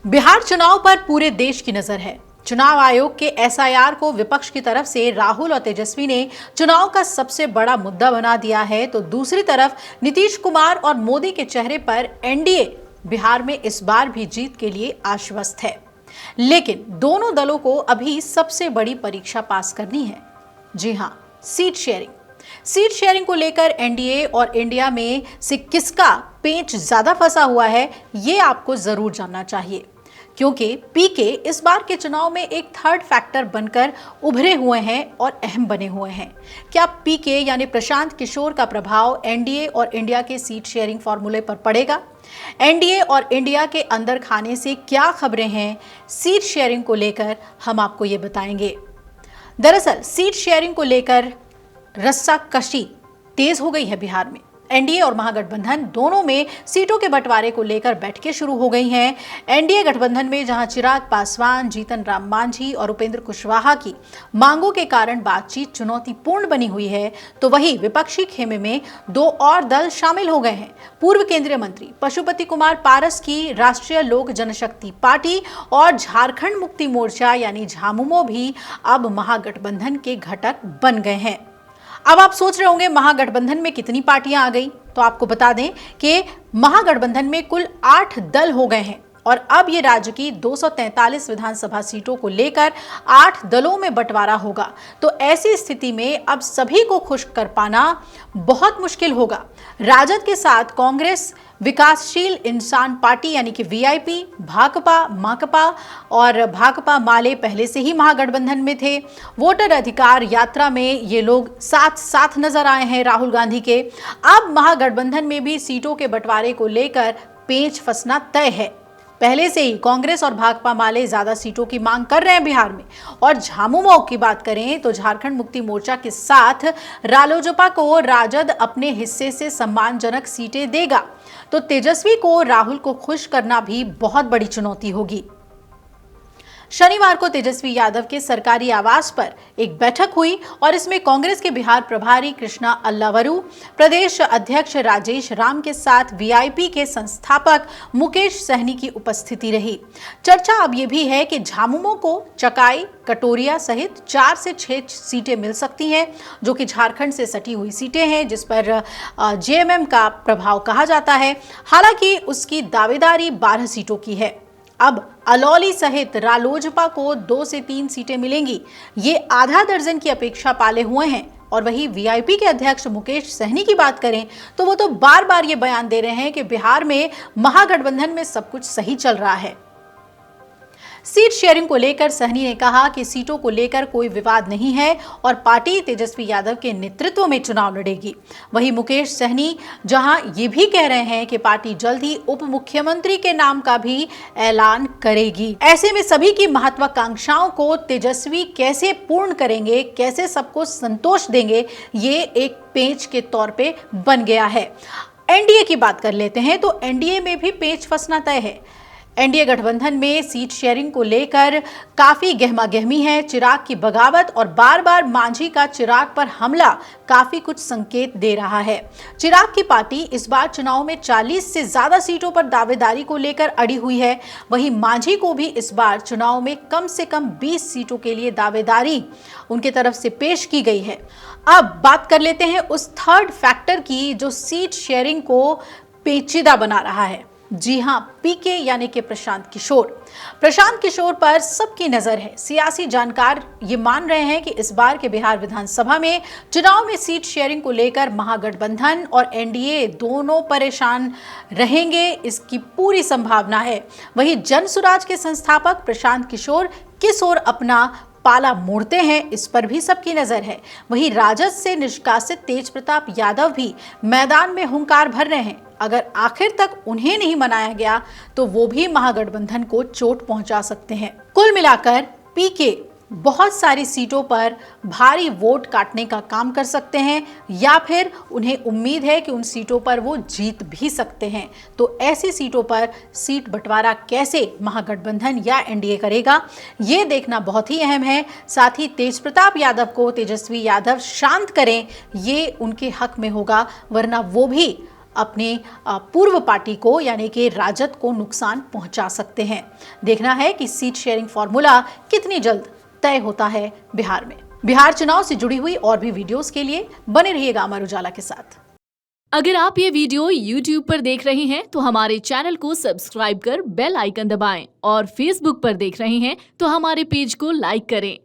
बिहार चुनाव पर पूरे देश की नजर है। चुनाव आयोग के एसआईआर को विपक्ष की तरफ से राहुल और तेजस्वी ने चुनाव का सबसे बड़ा मुद्दा बना दिया है, तो दूसरी तरफ नीतीश कुमार और मोदी के चेहरे पर एनडीए बिहार में इस बार भी जीत के लिए आश्वस्त है। लेकिन दोनों दलों को अभी सबसे बड़ी परीक्षा पास करनी है। जी हां, सीट शेयरिंग को लेकर एनडीए और इंडिया में से किसका पेंच ज्यादा फंसा हुआ है, ये आपको जरूर जानना चाहिए, क्योंकि पीके इस बार के चुनाव में एक थर्ड फैक्टर बनकर उभरे हुए हैं और अहम बने हुए हैं। क्या पीके यानी प्रशांत किशोर का प्रभाव एनडीए और इंडिया के सीट शेयरिंग फॉर्मूले पर पड़ेगा? एनडीए और इंडिया के अंदर खाने से क्या खबरें हैं सीट शेयरिंग को लेकर, हम आपको ये बताएंगे। दरअसल सीट शेयरिंग को लेकर रस्साकशी तेज हो गई है बिहार में। एनडीए और महागठबंधन दोनों में सीटों के बंटवारे को लेकर बैठकें शुरू हो गई हैं। एनडीए गठबंधन में जहां चिराग पासवान, जीतन राम मांझी और उपेंद्र कुशवाहा की मांगों के कारण बातचीत चुनौतीपूर्ण बनी हुई है, तो वहीं विपक्षी खेमे में दो और दल शामिल हो गए हैं। पूर्व केंद्रीय मंत्री पशुपति कुमार पारस की राष्ट्रीय लोक जनशक्ति पार्टी और झारखंड मुक्ति मोर्चा यानी झामुमो भी अब महागठबंधन के घटक बन गए हैं। अब आप सोच रहे होंगे महागठबंधन में कितनी पार्टियां आ गई, तो आपको बता दें कि महागठबंधन में कुल 8 दल हो गए हैं और अब ये राज्य की 243 विधानसभा सीटों को लेकर 8 दलों में बंटवारा होगा। तो ऐसी स्थिति में अब सभी को खुश कर पाना बहुत मुश्किल होगा। राजद के साथ कांग्रेस, विकासशील इंसान पार्टी यानी कि वीआईपी, भाकपा, माकपा और भाकपा माले पहले से ही महागठबंधन में थे। वोटर अधिकार यात्रा में ये लोग साथ साथ नजर आए हैं राहुल गांधी के। अब महागठबंधन में भी सीटों के बंटवारे को लेकर पेंच फंसना तय है। पहले से ही कांग्रेस और भाकपा माले ज्यादा सीटों की मांग कर रहे हैं बिहार में। और झामुमो की बात करें तो झारखंड मुक्ति मोर्चा के साथ रालोजपा को राजद अपने हिस्से से सम्मानजनक सीटें देगा, तो तेजस्वी को राहुल को खुश करना भी बहुत बड़ी चुनौती होगी। शनिवार को तेजस्वी यादव के सरकारी आवास पर एक बैठक हुई और इसमें कांग्रेस के बिहार प्रभारी कृष्णा अल्लावरू, प्रदेश अध्यक्ष राजेश राम के साथ वीआईपी के संस्थापक मुकेश सहनी की उपस्थिति रही। चर्चा अब यह भी है कि झामुमो को चकाई, कटोरिया सहित 4 से 6 सीटें मिल सकती हैं, जो कि झारखंड से सटी हुई सीटें हैं, जिस पर जेएमएम का प्रभाव कहा जाता है। हालांकि उसकी दावेदारी 12 सीटों की है। अब अलौली सहित रालोजपा को 2 से 3 सीटें मिलेंगी। ये आधा दर्जन की अपेक्षा पाले हुए हैं। और वही वीआईपी के अध्यक्ष मुकेश सहनी की बात करें तो वो तो बार बार ये बयान दे रहे हैं कि बिहार में महागठबंधन में सब कुछ सही चल रहा है। सीट शेयरिंग को लेकर सहनी ने कहा कि सीटों को लेकर कोई विवाद नहीं है और पार्टी तेजस्वी यादव के नेतृत्व में चुनाव लड़ेगी। वहीं मुकेश सहनी जहां ये भी कह रहे हैं कि पार्टी जल्द ही उप मुख्यमंत्री के नाम का भी ऐलान करेगी। ऐसे में सभी की महत्वाकांक्षाओं को तेजस्वी कैसे पूर्ण करेंगे, कैसे सबको संतोष देंगे, ये एक पेंच के तौर पे बन गया है। एनडीए की बात कर लेते हैं तो एनडीए में भी पेंच फंसना तय है। एनडीए गठबंधन में सीट शेयरिंग को लेकर काफी गहमागहमी है। चिराग की बगावत और बार बार मांझी का चिराग पर हमला काफी कुछ संकेत दे रहा है। चिराग की पार्टी इस बार चुनाव में 40 से ज्यादा सीटों पर दावेदारी को लेकर अड़ी हुई है। वहीं मांझी को भी इस बार चुनाव में कम से कम 20 सीटों के लिए दावेदारी उनके तरफ से पेश की गई है। अब बात कर लेते हैं उस थर्ड फैक्टर की जो सीट शेयरिंग को पेचीदा बना रहा है। जी हां, पीके यानी कि प्रशांत किशोर पर सबकी नजर है। सियासी जानकार ये मान रहे हैं कि इस बार के बिहार विधानसभा में चुनाव में सीट शेयरिंग को लेकर महागठबंधन और एनडीए दोनों परेशान रहेंगे, इसकी पूरी संभावना है। वहीं जनसुराज के संस्थापक प्रशांत किशोर किस ओर अपना पाला मोड़ते हैं, इस पर भी सबकी नजर है। वहीं राजद से निष्कासित तेज प्रताप यादव भी मैदान में हुंकार भर रहे हैं। अगर आखिर तक उन्हें नहीं मनाया गया तो वो भी महागठबंधन को चोट पहुंचा सकते हैं। कुल मिलाकर पीके बहुत सारी सीटों पर भारी वोट काटने का काम कर सकते हैं या फिर उन्हें उम्मीद है कि उन सीटों पर वो जीत भी सकते हैं। तो ऐसी सीटों पर सीट बंटवारा कैसे महागठबंधन या एनडीए करेगा, ये देखना बहुत ही अहम है। साथ ही तेज प्रताप यादव को तेजस्वी यादव शांत करें, ये उनके हक में होगा, वरना वो भी अपने पूर्व पार्टी को यानी कि राजद को नुकसान पहुंचा सकते हैं। देखना है कि सीट शेयरिंग फॉर्मूला कितनी जल्द तय होता है बिहार में। बिहार चुनाव से जुड़ी हुई और भी वीडियोस के लिए बने रहिएगा अमर उजाला के साथ। अगर आप ये वीडियो YouTube पर देख रहे हैं तो हमारे चैनल को सब्सक्राइब कर बेल आइकन दबाएं और Facebook पर देख रहे हैं तो हमारे पेज को लाइक करें।